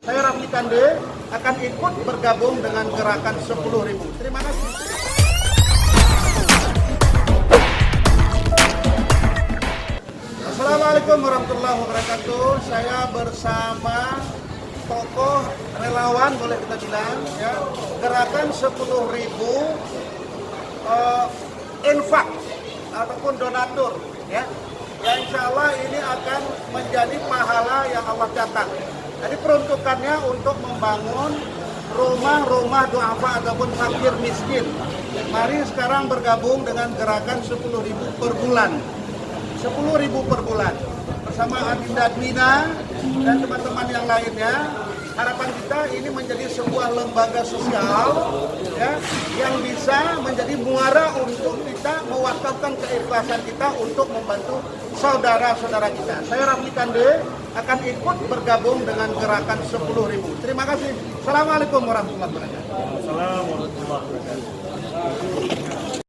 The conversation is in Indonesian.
Saya Rafli Kande akan ikut bergabung dengan gerakan 10.000. Terima kasih. Assalamualaikum warahmatullahi wabarakatuh. Saya bersama tokoh relawan, boleh kita bilang, ya, gerakan 10.000 infak ataupun donatur, ya. Ya, insya Allah ini akan menjadi pahala yang Allah catat. Jadi peruntukannya untuk membangun rumah-rumah duafa ataupun fakir miskin. Mari sekarang bergabung dengan gerakan 10.000 per bulan. 10.000 per bulan. Bersama Adinda Admina dan teman-teman yang lainnya. Harapan kita ini menjadi sebuah lembaga sosial, ya, yang bisa menjadi muara untuk kita mewakafkan keikhlasan kita untuk membantu saudara-saudara kita. Saya Rafli Kande akan ikut bergabung dengan gerakan 10.000. Terima kasih. Assalamualaikum warahmatullahi wabarakatuh. Assalamualaikum warahmatullahi wabarakatuh.